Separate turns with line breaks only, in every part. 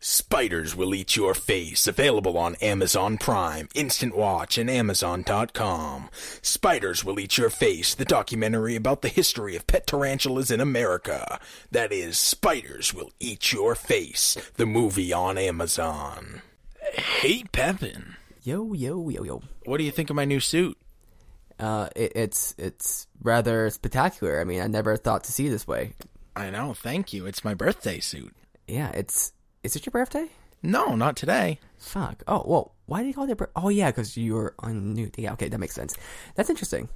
Spiders Will Eat Your Face, available on Amazon Prime, Instant Watch, and Amazon.com. Spiders Will Eat Your Face, the documentary about the history of pet tarantulas in America. That is, Spiders Will Eat Your Face, the movie on Amazon. Hey, Pepin.
Yo.
What do you think of my new suit?
It's rather spectacular. I mean, I never thought to see it this way.
I know, thank you. It's my birthday suit.
Yeah, Is it your birthday?
No, not today.
Fuck. Oh, well, why did you call it Oh, yeah, because you were on Nudity. Yeah, okay, that makes sense. That's interesting.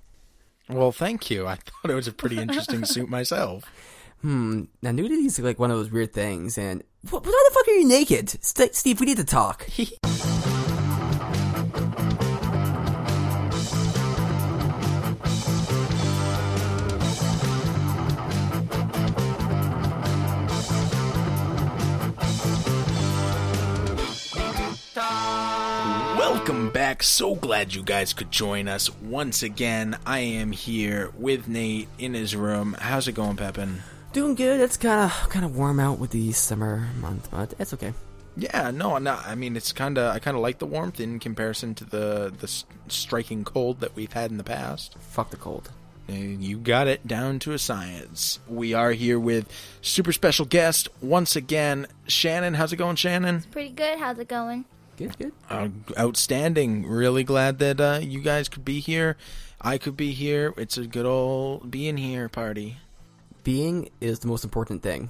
Well, thank you. I thought it was a pretty interesting suit myself.
Now, nudity is like one of those weird things, and... Why the fuck are you naked? Steve, we need to talk.
Welcome back. So glad you guys could join us once again. I am here with Nate in his room. How's it going, Pepin?
Doing good. It's kind of warm out with the summer month, but it's okay.
Yeah, no. I mean, I kind of like the warmth in comparison to the striking cold that we've had in the past.
Fuck the cold.
You got it down to a science. We are here with super special guest once again, Shannon. How's it going, Shannon?
It's pretty good. How's it going?
Good.
Outstanding. Really glad that you guys could be here. I could be here. It's a good old being here party.
Being is the most important thing.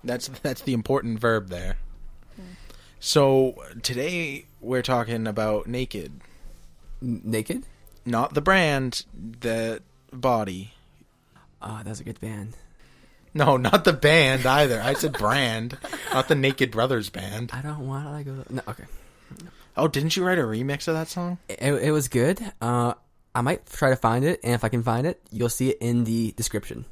That's the important verb there. So today we're talking about Naked.
Naked?
Not the brand, the body.
Oh, that's a good band.
No, not the band either. I said brand, not the Naked Brothers band.
I don't want to go... No, okay.
Oh, didn't you write a remix of that song?
It was good. I might try to find it, and if I can find it, you'll see it in the description.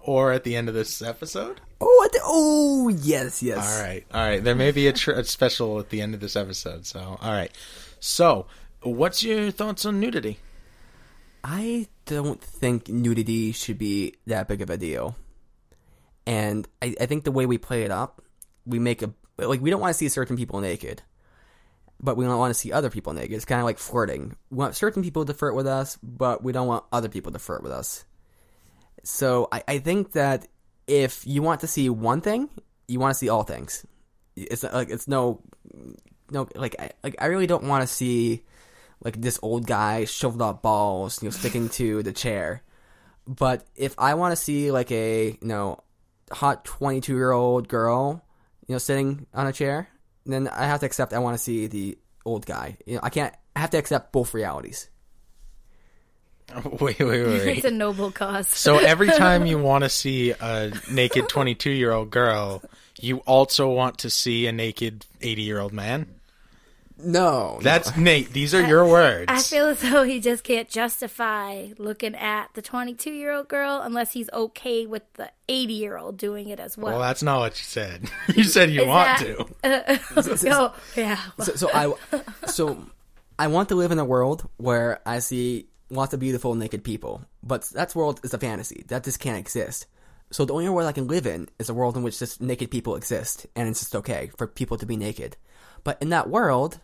Or at the end of this episode?
Oh, yes.
All right. There may be a special at the end of this episode. So, all right. So, what's your thoughts on nudity?
I don't think nudity should be that big of a deal. And I think the way we play it up, we make we don't want to see certain people naked. But we don't want to see other people naked. It's kind of like flirting. We want certain people to flirt with us, but we don't want other people to flirt with us. So I think that if you want to see one thing, you want to see all things. It's like I really don't want to see like this old guy shoveled up balls, sticking to the chair. But if I want to see like a hot 22-year-old girl, sitting on a chair, then I have to accept I want to see the old guy. I have to accept both realities.
Wait.
It's a noble cause.
So every time you want to see a naked 22-year-old girl, you also want to see a naked 80-year-old man?
No.
That's Nate. These are your words.
I feel as though he just can't justify looking at the 22-year-old girl unless he's okay with the 80-year-old doing it as well.
Well, that's not what you said. You said you want to.
Yeah.
So I want to live in a world where I see lots of beautiful naked people, but that world is a fantasy. That just can't exist. So the only world I can live in is a world in which just naked people exist, and it's just okay for people to be naked. But in that world,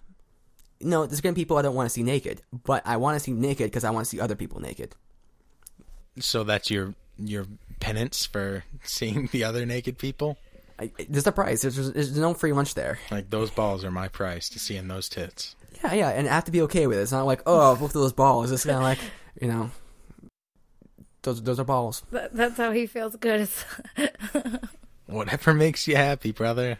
there's going to be people I don't want to see naked, but I want to see naked because I want to see other people naked.
So that's your penance for seeing the other naked people?
There's a price. There's no free lunch there.
Like, those balls are my price to seeing those tits.
Yeah, and I have to be okay with it. It's not like, oh, look at those balls. It's kind of like, those are balls.
That's how he feels good.
Whatever makes you happy, brother.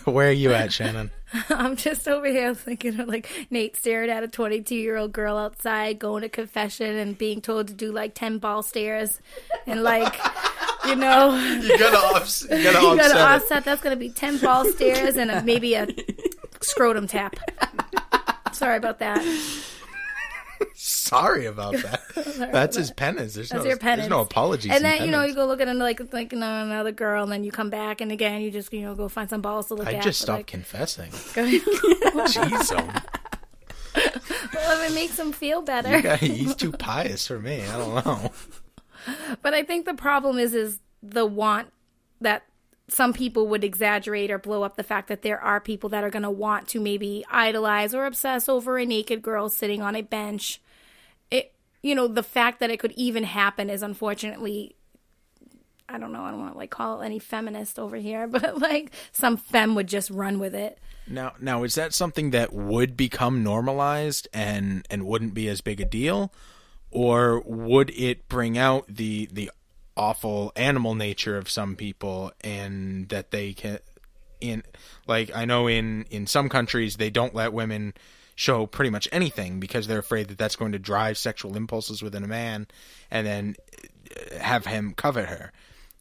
Where are you at, Shannon?
I'm just over here thinking of like Nate staring at a 22-year-old girl outside, going to confession and being told to do like 10 ball stares. And like, you gotta offset. That's going to be 10 ball stares and maybe a scrotum tap. Sorry about that.
Sorry about that. That's his penance. There's no apologies.
And then you go looking at like another girl, and then you come back, and again you just go find some balls to look at.
I just stopped confessing. Jeez,
well, if it makes him feel better.
He's too pious for me. I don't know.
But I think the problem is the want that some people would exaggerate or blow up the fact that there are people that are going to want to maybe idolize or obsess over a naked girl sitting on a bench. The fact that it could even happen is unfortunately, I don't want to call any feminist over here, but some femme would just run with it.
Now, is that something that would become normalized and wouldn't be as big a deal, or would it bring out the awful animal nature of some people, and that they can, I know in some countries they don't let women show pretty much anything because they're afraid that that's going to drive sexual impulses within a man and then have him covet her.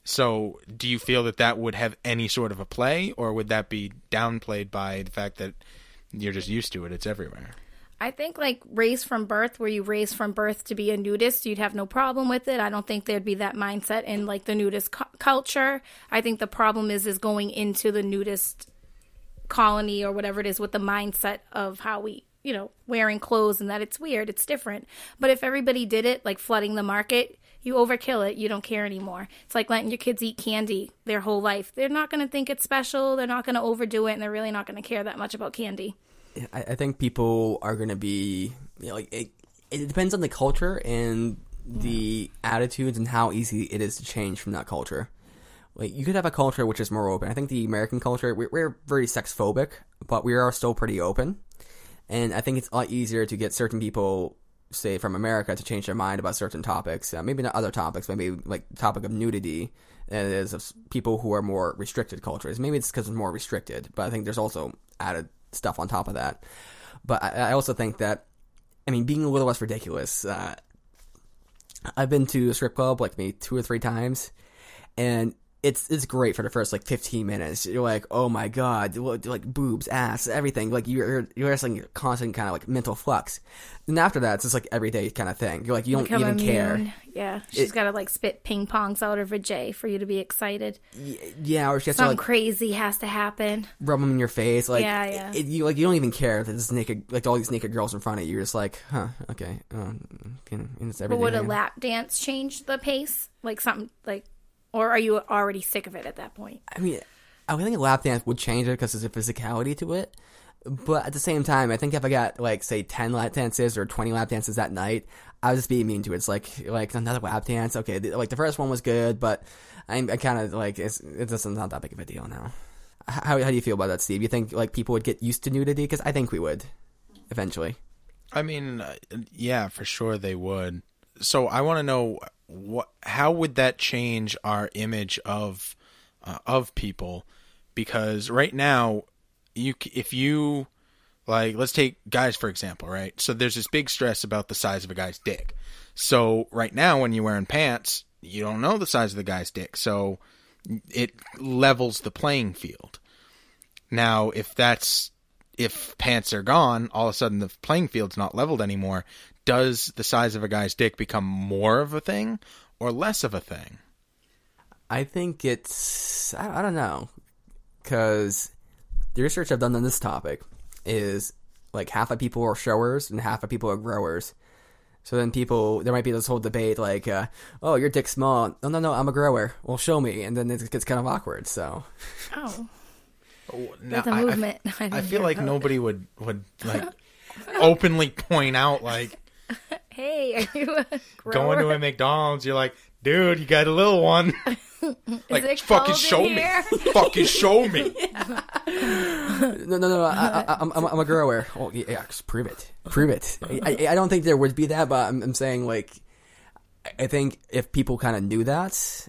So do you feel that would have any sort of a play, or would that be downplayed by the fact that you're just used to it? It's everywhere.
I think raised from birth, where you raised from birth to be a nudist, you'd have no problem with it. I don't think there'd be that mindset in the nudist culture. I think the problem is going into the nudist colony or whatever it is with the mindset of how we, wearing clothes, and that it's weird, it's different. But if everybody did it, flooding the market, you overkill it, you don't care anymore. It's like letting your kids eat candy their whole life. They're not going to think it's special, they're not going to overdo it, and they're really not going to care that much about candy.
I think people are going to be, it depends on the culture and the attitudes and how easy it is to change from that culture. You could have a culture which is more open. I think the American culture, we're very sex phobic, but we are still pretty open. And I think it's a lot easier to get certain people, say from America, to change their mind about certain topics. Maybe not other topics, maybe the topic of nudity, than it is of people who are more restricted cultures. Maybe it's because it's more restricted, but I think there's also added stuff on top of that. But I also think that, being a little less ridiculous, I've been to a strip club maybe 2 or 3 times, and it's great for the first 15 minutes. You're like, oh my god, boobs, ass, everything. You're just constant kind of mental flux. And after that, it's just everyday kind of thing. You're you don't even
immune.
Care.
Yeah, she's got to spit ping pongs out of her J for you to be excited.
Yeah, or she has
something crazy has to happen.
Rub them in your face.
Yeah.
You don't even care that this naked, all these naked girls in front of you. You're just huh, okay. It's everything.
But would a lap dance change the pace? Something or are you already sick of it at that point?
I think a lap dance would change it because there's a physicality to it. But at the same time, I think if I got, say, 10 lap dances or 20 lap dances that night, I would just be immune to it. It's like another lap dance. Okay, the first one was good, but I kind of, it's just not that big of a deal now. How do you feel about that, Steve? You think, people would get used to nudity? Because I think we would, eventually.
Yeah, for sure they would. So I want to know, how would that change our image of people? Because right now, if you let's take guys for example, right? So there's this big stress about the size of a guy's dick. So right now, when you're wearing pants, you don't know the size of the guy's dick, so it levels the playing field. Now, if pants are gone, all of a sudden the playing field's not leveled anymore. Does the size of a guy's dick become more of a thing or less of a thing?
I think it's, I don't know, because the research I've done on this topic is half of people are showers and half of people are growers. So then there might be this whole debate oh, your dick's small. No, I'm a grower. Well, show me. And then it gets kind of awkward, so.
Oh.
Now,
That's a movement.
I feel like nobody would openly point out
hey, are you a grower?
Going to a McDonald's, you're like, dude, you got a little one. Fucking show me. Fucking show me.
No. I'm a grower. Oh, yeah, just prove it. I don't think there would be that, but I'm saying I think if people kind of knew that,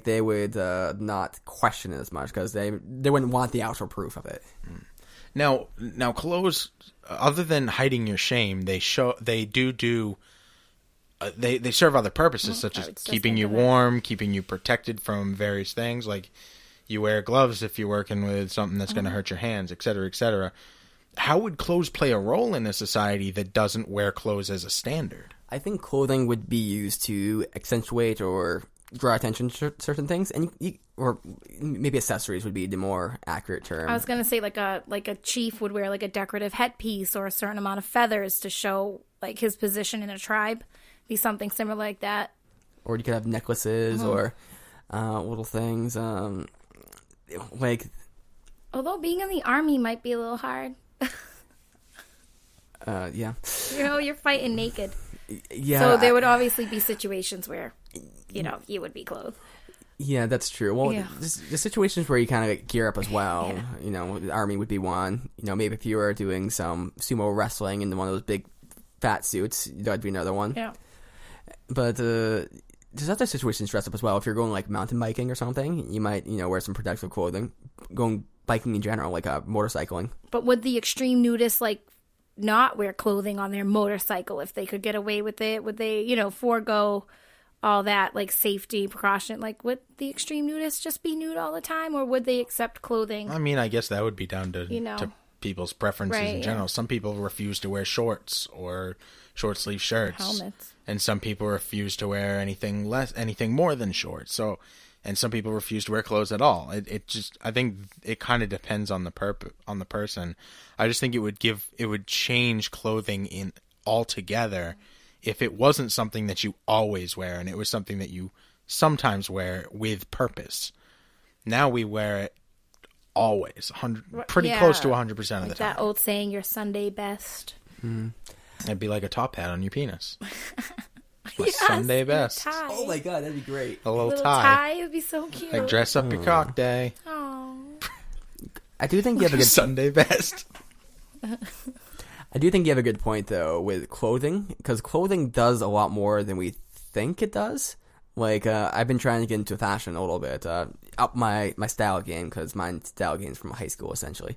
they would not question it as much because they wouldn't want the actual proof of it.
Now, clothes, other than hiding your shame, they serve other purposes, such as keeping you warm, keeping you protected from various things. You wear gloves if you're working with something that's going to hurt your hands, et cetera, et cetera. How would clothes play a role in a society that doesn't wear clothes as a standard?
I think clothing would be used to accentuate or draw attention to certain things, and or maybe accessories would be the more accurate term.
I was gonna say a chief would wear a decorative headpiece or a certain amount of feathers to show his position in a tribe. Be something similar like that.
Or you could have necklaces or little things. like,
although being in the army might be a little hard.
Yeah.
You know, you're fighting naked.
Yeah.
So there would obviously be situations where, you know, you would be clothed.
Yeah, that's true. Well,
Yeah.
the situations where you kind of gear up as well.
Yeah.
You know, the army would be one. You know, maybe if you were doing some sumo wrestling in one of those big fat suits, that'd be another one.
Yeah.
But there's other situations dressed up as well. If you're going like mountain biking or something, you might, you know, wear some protective clothing. Going biking in general, like motorcycling.
But would the extreme nudists like not wear clothing on their motorcycle if they could get away with it? Would they, you know, forego all that like safety precaution? Like, would the extreme nudists just be nude all the time, or would they accept clothing?
I mean, I guess that would be down to,
You know.
to people's preferences
Right,
in general.
yeah.
Some people refuse to wear shorts or short sleeve shirts.
Helmets.
And some people refuse to wear anything more than shorts. So, and some people refuse to wear clothes at all. I think it kind of depends on the person. I just think it would change clothing in altogether if it wasn't something that you always wear and it was something that you sometimes wear with purpose. Now we wear it always, pretty
Yeah.
close to 100% of
Like
the time.
that old saying, "Your Sunday best."
It'd be like a top hat on your penis. My
Yes,
Sunday
and a
best.
tie.
Oh my god, that'd be great.
A little
Little
tie.
tie. It would be so cute.
Like dress up your cock day.
Oh.
I do think you have a good
Sunday best.
I do think you have a good point though with clothing, because clothing does a lot more than we think it does. Like I've been trying to get into fashion a little bit, up my style game, because my style game's from high school essentially.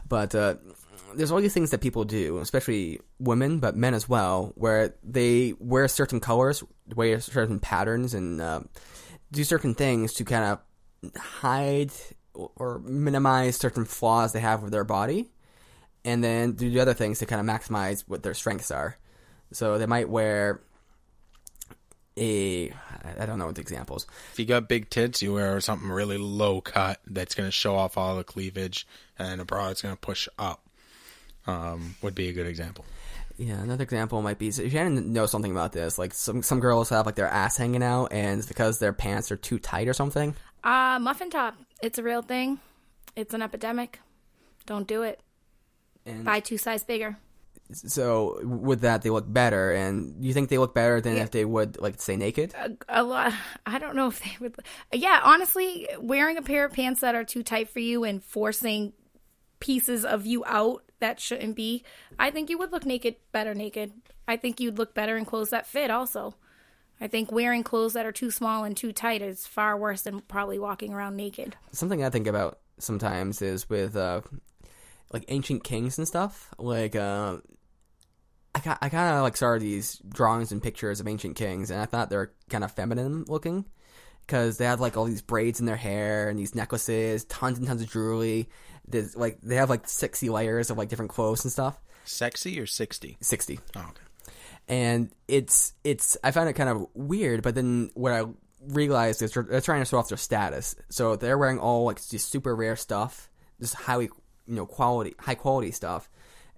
But there's all these things that people do, especially women, but men as well, where they wear certain colors, wear certain patterns, and do certain things to kind of hide or minimize certain flaws they have with their body, and then do the other things to kind of maximize what their strengths are. So they might wear I don't know what the examples.
If you got big tits, you wear something really low cut that's going to show off all the cleavage, and a bra that's going to push up. Would be a good example.
Yeah, another example might be, so Shannon knows something about this. Like some girls have like their ass hanging out, and it's because their pants are too tight or something.
Muffin top. It's a real thing. It's an epidemic. Don't do it.
And
Buy 2 size bigger.
so with that, they look better. And you think they look better than if they would, like, stay naked?
A lot. I don't know if they would. Yeah, honestly, wearing a pair of pants that are too tight for you and forcing pieces of you out that shouldn't be, I think you would look better naked. I think you'd look better in clothes that fit also. I think wearing clothes that are too small and too tight is far worse than probably walking around naked.
Something I think about sometimes is with like ancient kings and stuff. Like I kind of like saw these drawings and pictures of ancient kings, and I thought they're kind of feminine looking because they had like all these braids in their hair and these necklaces, tons and tons of jewelry. There's, like, they have like 60 layers of like different clothes and stuff.
Sexy or 60?
60.
Oh, okay.
And it's I found it kind of weird, but then what I realized is they're trying to show off their status. So they're wearing all like just super rare stuff, just high quality stuff,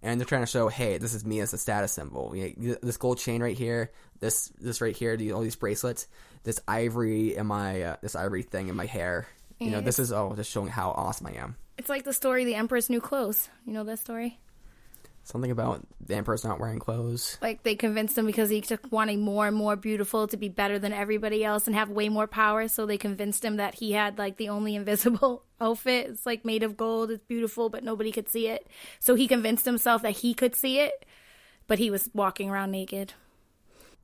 and they're trying to show, hey, this is me as a status symbol. You know, this gold chain right here, this right here, all these bracelets, this ivory in my this ivory thing in my hair. You know, this is just showing how awesome I am.
It's like the story The Emperor's New Clothes. You know that story?
Something about the emperor's not wearing clothes.
Like, they convinced him because he took wanting more and more beautiful to be better than everybody else and have way more power. So they convinced him that he had, like, the only invisible outfit. It's, like, made of gold. It's beautiful, but nobody could see it. So he convinced himself that he could see it, but he was walking around naked.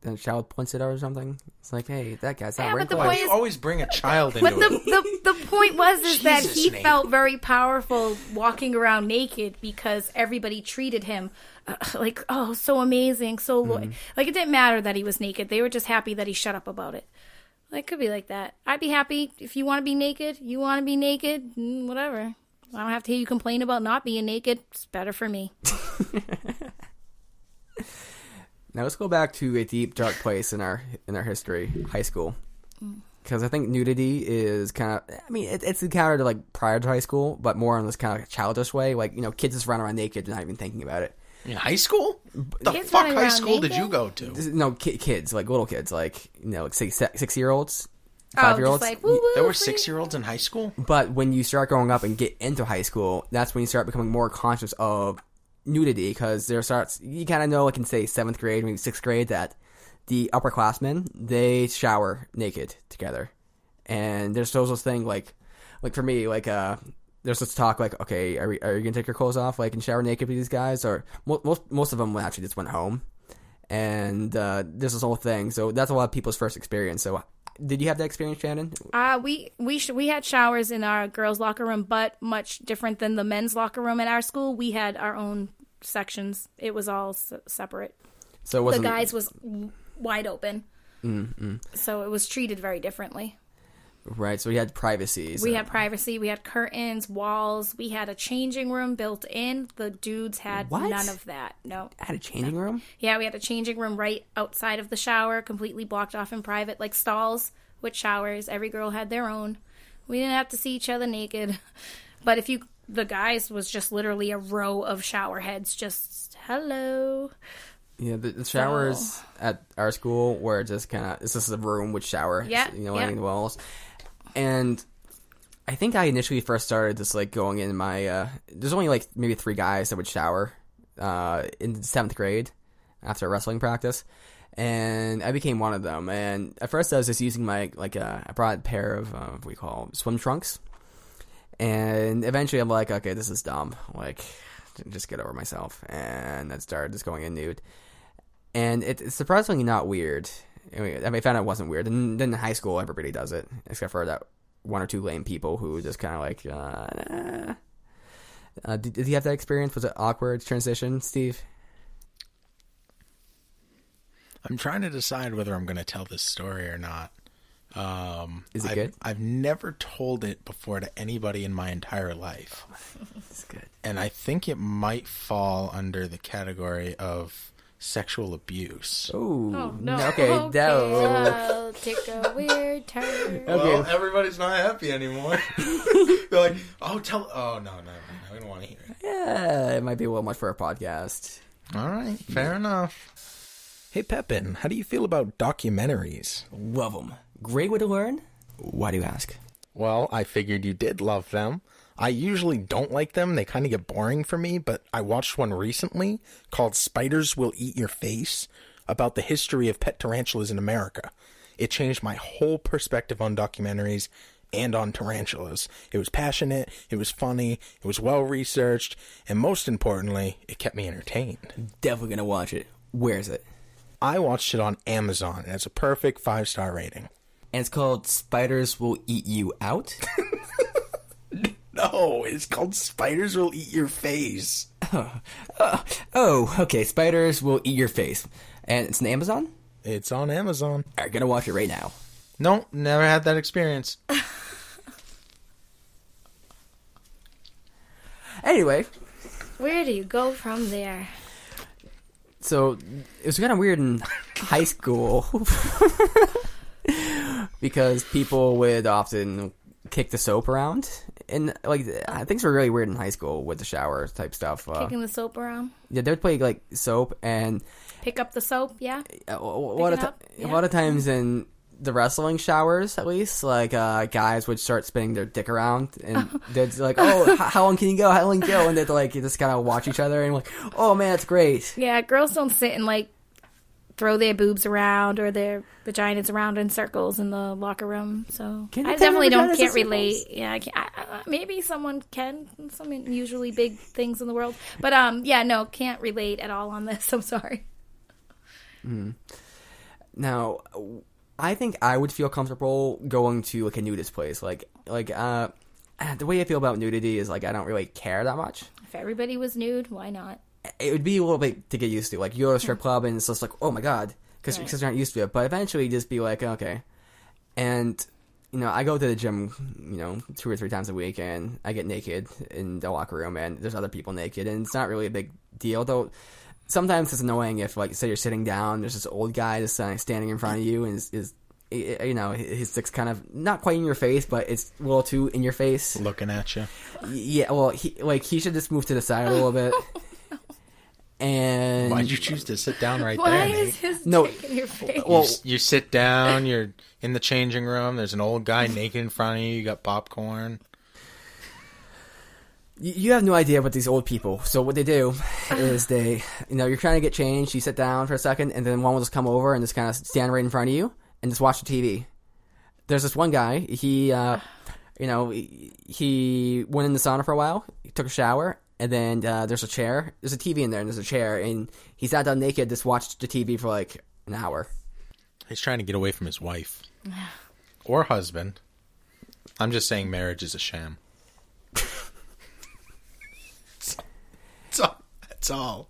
Then a child points it out or something. It's like, hey, that guy's not wearing
but the
clothes.
point
You
is-
always bring a child into
But
it.
the point was is that
Jesus,
he
Nate.
felt very powerful walking around naked because everybody treated him like, oh, so amazing, so like it didn't matter that he was naked. They were just happy that he shut up about it. Like, it could be like that. I'd be happy if you want to be naked. You want to be naked, whatever. I don't have to hear you complain about not being naked. It's better for me.
Now let's go back to a deep, dark place in our history, high school. Because I think nudity is kind of, I mean, it's encountered like prior to high school, but more in this kind of like childish way. Like, you know, kids just run around naked and not even thinking about it.
In high school? The
Kids
fuck
running
high
around
school did
naked?
you go to?
No, kids, like little kids, like, you know, like say 6-year-olds. 5-year-olds.
Just like, woo, woo,
There were
free.
6-year-olds in high school?
But when you start growing up and get into high school, that's when you start becoming more conscious of nudity, because you kind of know, like in, say, 7th grade, maybe 6th grade, that the upperclassmen, they shower naked together. And there's those thing, like for me, like, there's this talk, like, okay, are you going to take your clothes off, like, and shower naked with these guys? Or most of them actually just went home. And there's this whole thing. So that's a lot of people's first experience. So did you have that experience, Shannon?
We had showers in our girls' locker room, but much different than the men's locker room at our school. We had our own sections. It was all separate.
So it wasn't...
The guys was wide open.
Mm-hmm.
So it was treated very differently.
Right, so we had privacy.
We had privacy. We had curtains, walls. We had a changing room built in. The dudes had none of that. No.
Had a changing room?
Yeah, we had a changing room right outside of the shower, completely blocked off in private, like stalls with showers. Every girl had their own. We didn't have to see each other naked. But the guys was just literally a row of shower heads, just, hello.
Yeah, the showers at our school were just kind of, it's just a room with shower, lining the walls. And I think I initially first started just, like, going in my, there's only, like, maybe 3 guys that would shower in 7th grade after wrestling practice. And I became one of them. And at first I was just using my, like, I brought a pair of, what we call swim trunks. And eventually I'm like, okay, this is dumb. Like, just get over myself. And I started just going in nude. And it's surprisingly not weird. I found it wasn't weird. And then in high school, everybody does it, except for that 1 or 2 lame people who just kind of like, Did you have that experience? Was it awkward transition, Steve?
I'm trying to decide whether I'm going to tell this story or not.
Is it good?
I've never told it before to anybody in my entire life.
It's good.
And I think it might fall under the category of sexual abuse.
Ooh.
Oh, no.
Okay,
I'll take a weird turn.
Okay.
Well, everybody's not happy anymore. They're like, oh, no, we don't want to hear it.
Yeah, it might be a little much for a podcast.
All right, fair enough. Hey, Pepin, how do you feel about documentaries?
Love them. Great way to learn. Why do you ask?
Well, I figured you did love them. I usually don't like them. They kind of get boring for me, but I watched one recently called Spiders Will Eat Your Face about the history of pet tarantulas in America. It changed my whole perspective on documentaries and on tarantulas. It was passionate, it was funny, it was well-researched, and most importantly, it kept me entertained.
Definitely gonna watch it. Where is it?
I watched it on Amazon, and it's a perfect 5-star rating.
And it's called Spiders Will Eat You Out?
No, it's called Spiders Will Eat Your Face.
Oh, okay. Spiders Will Eat Your Face. And it's on Amazon?
It's on Amazon.
Alright, gonna watch it right now.
Nope, never had that experience.
Anyway.
Where do you go from there?
So, it was kind of weird in high school. Because people would often kick the soap around. And, like, things were really weird in high school with the shower type stuff.
Kicking the soap around?
Yeah, they would play, like, soap and...
Pick up the soap, yeah?
A lot of times in the wrestling showers, at least, like, guys would start spinning their dick around. And they'd like, oh, how long can you go? How long can you go? And they'd, like, just kind of watch each other and, like, oh, man, it's great.
Yeah, girls don't sit and, like, throw their boobs around or their vaginas around in circles in the locker room. So I definitely can't relate. Yeah, maybe someone can. Some usually big things in the world, but no, can't relate at all on this. I'm sorry.
Now, I think I would feel comfortable going to like a nudist place. Like the way I feel about nudity is like I don't really care that much.
If everybody was nude, why not?
It would be a little bit to get used to. Like, you go to a strip club and it's just like, oh my god, because you're not used to it. But eventually just be like, okay. And, I go to the gym, 2 or 3 times a week and I get naked in the locker room and there's other people naked and it's not really a big deal. Though sometimes it's annoying if, like, say you're sitting down, there's this old guy just standing in front of you and his dick's kind of not quite in your face, but it's a little too in your face.
Looking at you.
Yeah, well, he should just move to the side a little bit. And
why'd you choose to sit down right
Why
there,
is
Nate?
his
No.
dick in your face?
Well,
You sit down, you're in the changing room, there's an old guy naked in front of you, you got popcorn.
you have no idea what these old people. So what they do is they, you're trying to get changed. You sit down for a second, and then one will just come over and just kind of stand right in front of you and just watch the TV. There's this one guy. He went in the sauna for a while. He took a shower, and then there's a chair. There's a TV in there, and there's a chair, and he sat down naked, just watched the TV for like an hour.
He's trying to get away from his wife. Or husband. I'm just saying marriage is a sham. That's all.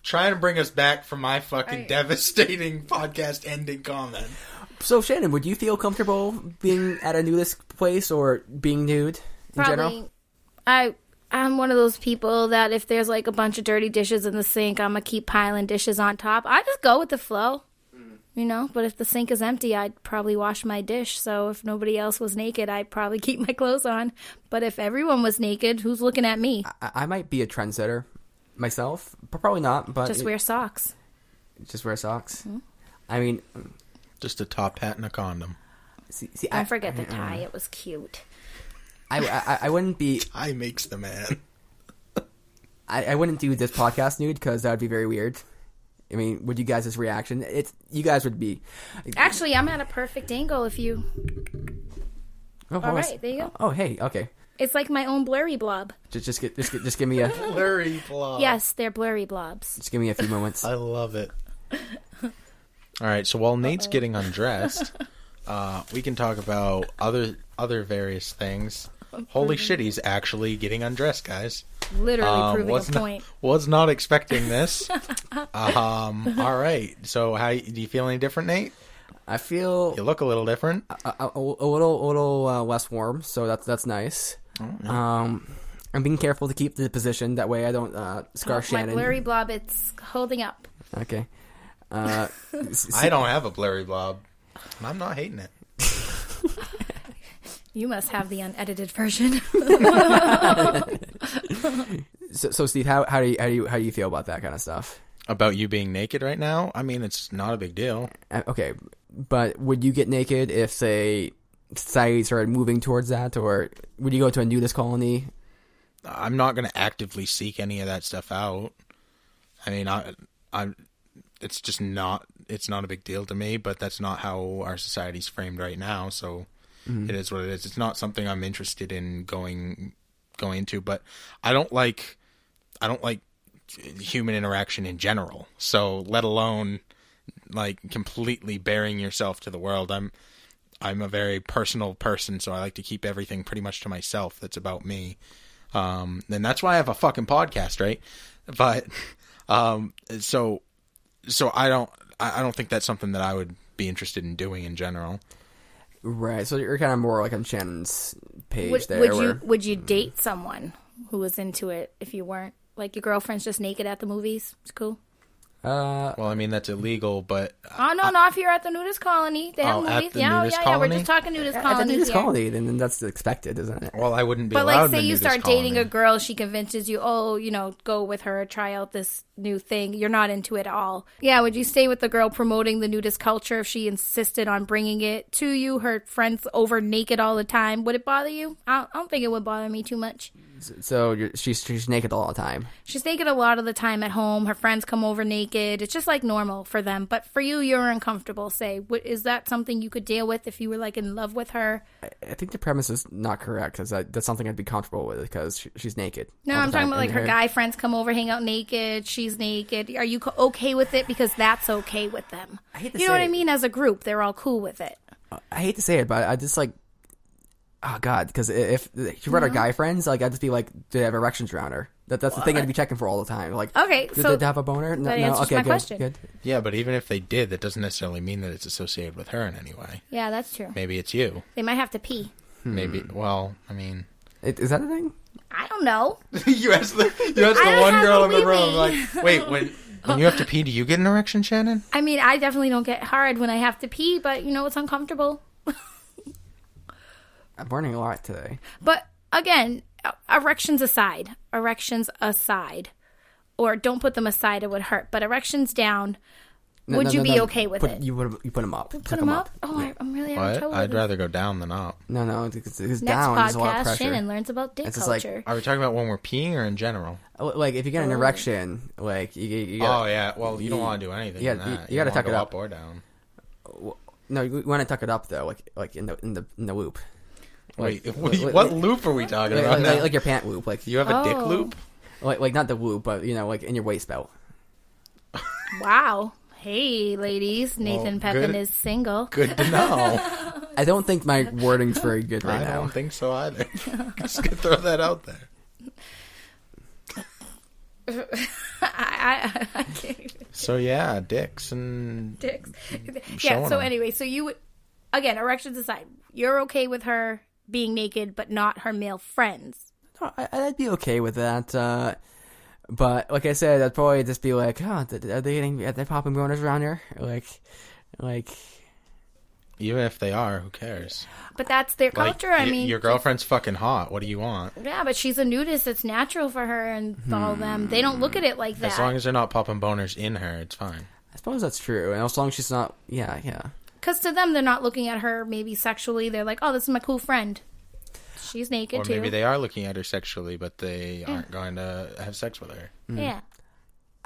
Trying to bring us back from my fucking devastating podcast ending comment.
So, Shannon, would you feel comfortable being at a nudist place or being nude in general?
I'm one of those people that if there's like a bunch of dirty dishes in the sink, I'm going to keep piling dishes on top. I just go with the flow, But if the sink is empty, I'd probably wash my dish. So if nobody else was naked, I'd probably keep my clothes on. But if everyone was naked, who's looking at me?
I might be a trendsetter myself, but probably not. But
Just wear socks.
Just wear socks?
Mm-hmm.
I mean...
Just a top hat and a condom.
See,
Don't forget the tie. It was cute.
I wouldn't be...
Tie makes the man.
I wouldn't do this podcast nude because that would be very weird. I mean, would you guys' reaction? You guys would be...
Actually, I'm at a perfect angle if you...
Oh,
all right, there you go.
Oh, hey, okay.
It's like my own blurry blob.
Just give me a...
Blurry blob.
Yes, they're blurry blobs.
Just give me a few moments.
I love it. All right, so while Nate's getting undressed, we can talk about other various things. Holy shit, he's actually getting undressed, guys.
Literally proving a point.
Was not expecting this. All right, so do you feel any different, Nate?
I feel...
You look a little different.
A little less warm, so that's nice.
Oh, yeah.
I'm being careful to keep the position. That way I don't scar Shannon.
My blurry blob, it's holding up.
Okay.
I don't have a blurry blob. I'm not hating it.
You must have the unedited version.
So Steve, how do you feel about that kind of stuff?
About you being naked right now? I mean, it's not a big deal.
Okay, but would you get naked if, say, society started moving towards that, or would you go to a nudist colony?
I'm not going to actively seek any of that stuff out. I mean, it's just not. It's not a big deal to me, but that's not how our society's framed right now. So it is what it is. It's not something I'm interested in going to. But I don't like human interaction in general. So let alone like completely bearing yourself to the world. I'm a very personal person, so I like to keep everything pretty much to myself. That's about me. And that's why I have a fucking podcast, right? But so I don't think that's something that I would be interested in doing in general. Right.
So you're kind of more like on Shannon's page there.
Would you date someone who was into it if you weren't? Like your girlfriend's just naked at the movies? It's cool.
Well, I mean, that's illegal, but...
Oh, no, if you're at the nudist colony. They have movies. Yeah, we're just talking nudist colony.
At the nudist colony, then that's expected, isn't it?
Well, I wouldn't be
allowed
in the
But, say you start
colony.
dating a girl, she convinces you, go with her, try out this new thing. You're not into it at all. Yeah, would you stay with the girl promoting the nudist culture if she insisted on bringing it to you, her friends over naked all the time? Would it bother you? I don't think it would bother me too much.
So she's naked all the time.
She's naked a lot of the time at home. Her friends come over naked. It's just like normal for them. But for you, you're uncomfortable. Say, is that something you could deal with if you were like in love with her?
I think the premise is not correct because that's something I'd be comfortable with because she's naked.
No, I'm talking about like her guy friends come over, hang out naked. She's naked. Are you okay with it because that's okay with them?
I hate to
you know what I mean? As a group, they're all cool with it.
I hate to say it, but I just like. Oh God! Because if she brought her guy friends, like I'd just be like, do they have erections around her? That's the thing I'd be checking for all the time. Like,
okay,
so did they have a boner?
No, okay,
good.
Yeah, but even if they did, that doesn't necessarily mean that it's associated with her in any way.
Yeah, that's true.
Maybe it's you.
They might have to pee.
Maybe. Well, I mean,
is that a thing?
I don't know.
you asked the one girl in the room, like, wait, when you have to pee, do you get an erection, Shannon?
I mean, I definitely don't get hard when I have to pee, but it's uncomfortable.
I'm burning a lot today.
But again, erections aside, or don't put them aside, it would hurt. But erections down, would you be okay with it?
You put them up.
Put them up? Oh, yeah. I'm really having trouble with
I'd rather go down than up.
No, because
Next
down
podcast,
is a lot of pressure.
Shannon learns about dick culture.
Are we talking about when we're peeing or in general?
Like, if you get an erection, like, you gotta,
oh, yeah. Well, you don't want to do anything in that.
You gotta tuck it
up or down.
No, you want to tuck it up, though, like in the loop.
Wait, what loop are we talking about now?
Like your pant loop. Like,
you have a dick loop?
Like not the loop, but, like in your waist belt.
Wow. Hey, ladies. Nathan Pepin is single.
Good to know.
I don't think my wording's very good right now.
I don't think so either. Just gonna throw that out there.
I can't even.
So, yeah, dicks.
Yeah, so anyway, so you would, again, erections aside, you're okay with her being naked, but not her male friends.
I'd be okay with that. But like I said, I'd probably just be like, are they popping boners around here? Like.
Even if they are, who cares?
But that's their culture. I mean,
your girlfriend's fucking hot. What do you want?
Yeah, but she's a nudist. It's natural for her and all of them. They don't look at it like that.
As long as they're not popping boners in her, it's fine.
I suppose that's true. And as long as she's not, yeah.
Because to them, they're not looking at her maybe sexually. They're like, oh, this is my cool friend. She's naked, too.
Or maybe they are looking at her sexually, but they aren't going to have sex with her.
Mm. Yeah.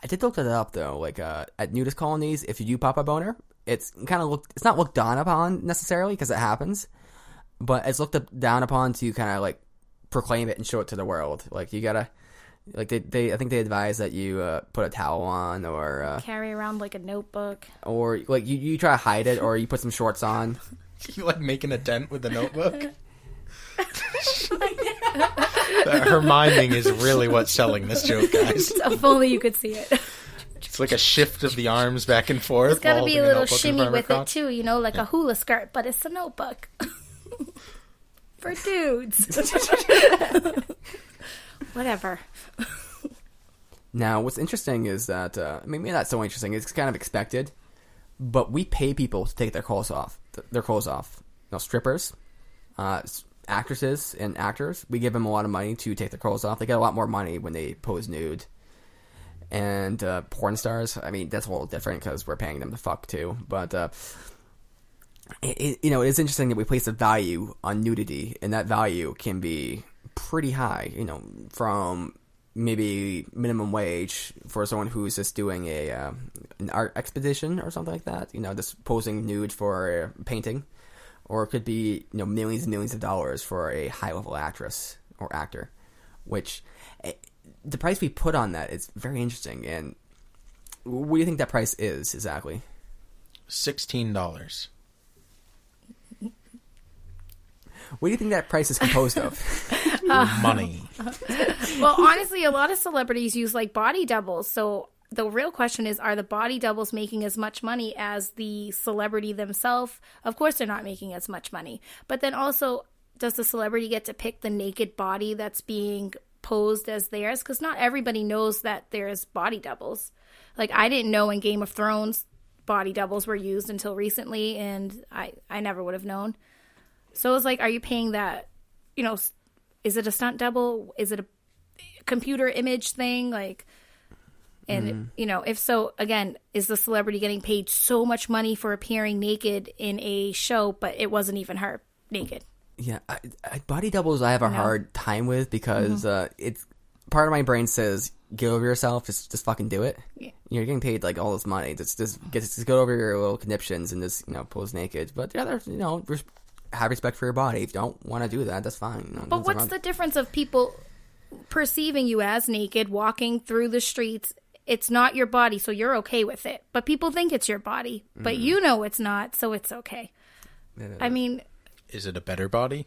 I did look that up, though. Like, at nudist colonies, if you do pop a boner, it's not looked down upon necessarily because it happens, but it's looked down upon to kind of like proclaim it and show it to the world. Like, you gotta, like, I think they advise that you put a towel on or
carry around like a notebook,
or like you try to hide it, or you put some shorts on.
You like making a tent with a notebook. Her miming is really what's selling this joke, guys.
If only you could see it.
It's like a shift of the arms back and forth.
There's got to be a little shimmy with it, too, like a hula skirt, but it's a notebook. For dudes. Whatever.
Now, what's interesting is that, maybe not so interesting, it's kind of expected, but we pay people to take their clothes off. Strippers, actresses and actors, we give them a lot of money to take their clothes off. They get a lot more money when they pose nude. And porn stars, I mean, that's a little different because we're paying them to fuck too. But it is interesting that we place a value on nudity, and that value can be pretty high. From maybe minimum wage for someone who's just doing an art expedition or something like that. Just posing nude for a painting, or it could be millions and millions of dollars for a high level actress or actor, which. The price we put on that is very interesting. And what do you think that price is exactly?
$16.
What do you think that price is composed of?
Money.
Well, honestly, a lot of celebrities use like body doubles. So the real question is, are the body doubles making as much money as the celebrity themselves? Of course, they're not making as much money. But then also, does the celebrity get to pick the naked body that's being posed as theirs? Because not everybody knows that there's body doubles. Like, I didn't know in Game of Thrones body doubles were used until recently, and I never would have known. So it's like, are you paying that, is it a stunt double? Is it a computer image thing? Like, and if so, again, is the celebrity getting paid so much money for appearing naked in a show, but it wasn't even her naked?
Yeah, body doubles I have a hard time with because it's part of my brain says get over yourself, just fucking do it. Yeah. You're getting paid like all this money, just go over your little conniptions and just pose naked. But the other, have respect for your body. If you don't want to do that, that's fine.
But what's the difference of people perceiving you as naked, walking through the streets? It's not your body, so you're okay with it. But people think it's your body, but it's not, so it's okay. I mean.
Is it a better body?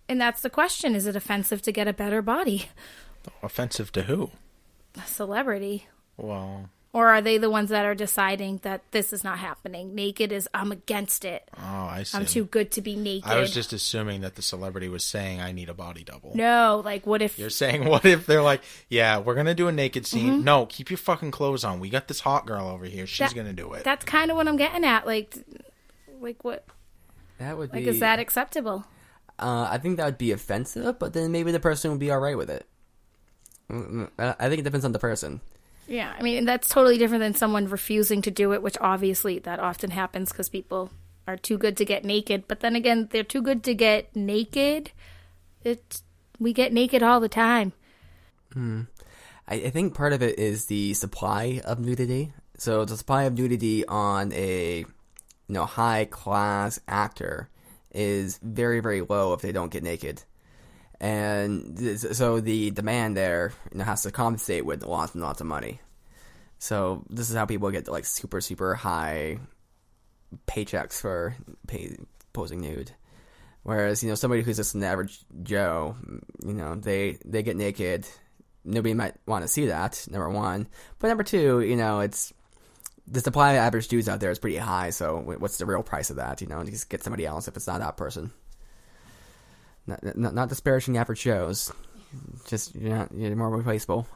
And that's the question. Is it offensive to get a better body?
Offensive to who?
A celebrity.
Well.
Or are they the ones that are deciding that this is not happening? Naked is, I'm against it.
Oh, I see.
I'm too good to be naked.
I was just assuming that the celebrity was saying, I need a body double.
No, like, what if...
You're saying, what if they're like, yeah, we're going to do a naked scene. No, keep your fucking clothes on. We got this hot girl over here. She's going to do it.
That's kind of what I'm getting at. Like what...
That would be...
Like, is that acceptable?
I think that would be offensive, but then maybe the person would be all right with it. I think it depends on the person.
Yeah, I mean, that's totally different than someone refusing to do it, which obviously that often happens because people are too good to get naked. But then again, they're too good to get naked. We get naked all the time.
I think part of it is the supply of nudity. So the supply of nudity on a high class actor is very, very low if they don't get naked. And so the demand there has to compensate with lots and lots of money. So this is how people get like super, super high paychecks for posing nude. Whereas, somebody who's just an average Joe, they get naked. Nobody might want to see that, number one. But number two, it's the supply of average dudes out there is pretty high. So what's the real price of that? Just get somebody else if it's not that person. Not disparaging average Joes. Just, you're more replaceable.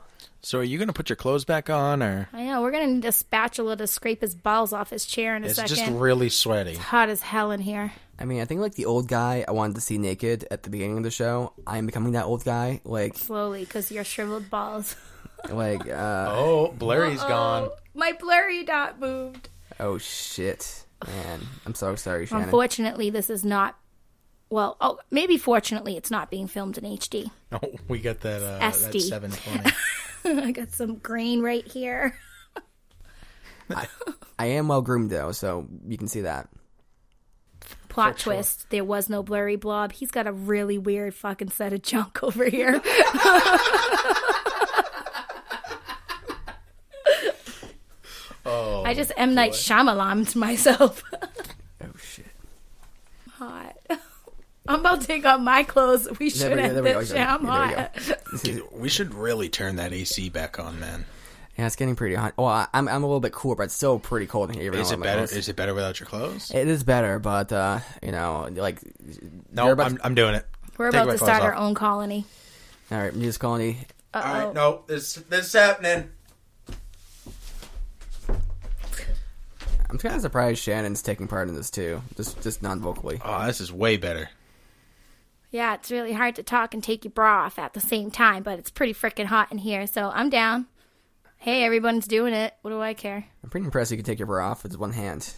So are you going to put your clothes back on, or?
I know. We're going to need a spatula to scrape his balls off his chair in a second.
It's just really sweaty.
It's hot as hell in here.
I mean, I think like the old guy I wanted to see naked at the beginning of the show, I am becoming that old guy. Like
slowly, because your shriveled balls.
Like,
Blurry's gone.
My blurry dot moved.
Oh, shit. Man, I'm so sorry, Shannon.
Unfortunately, this is not... Well, maybe fortunately, it's not being filmed in HD.
Oh, we got that,
SD.
that 720.
I got some grain right here.
I am well groomed, though, so you can see that.
Plot twist, sure. There was no blurry blob. He's got a really weird fucking set of junk over here. I just M. Night Shyamalan'd myself.
Oh, shit.
Hot. I'm about to take off my clothes. We should end this shit. I'm hot.
We should really turn that AC back on, man.
Yeah, it's getting pretty hot. Well, I'm a little bit cooler, but it's still pretty cold in here.
Is it better? Is it better without your clothes?
It is better, but like.
No, I'm doing it.
We're about to start our own colony.
All right, music colony.
Uh-oh. All right, no, this is happening.
I'm kind of surprised Shannon's taking part in this too, just non-vocally.
Oh, this is way better.
Yeah, it's really hard to talk and take your bra off at the same time, but it's pretty freaking hot in here, so I'm down. Hey, everyone's doing it. What do I care?
I'm pretty impressed you can take your bra off with one hand.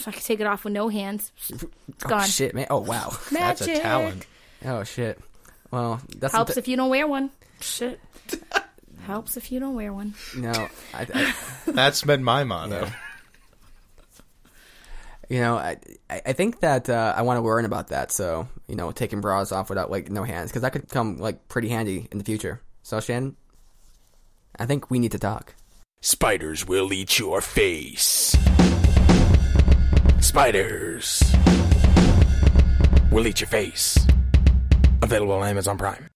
I can take it off with no hands. It's gone.
Oh, shit, man. Oh, wow.
Magic.
That's a talent.
Oh, shit. Well, that's...
Helps if you don't wear one. Shit. Helps if you don't wear one.
No,
That's been my motto.
Yeah. I think that I want to learn about that, so, taking bras off without, like, no hands, because that could come, like, pretty handy in the future. So, Shannon, I think we need to talk.
Spiders will eat your face. Spiders will eat your face. Available on Amazon Prime.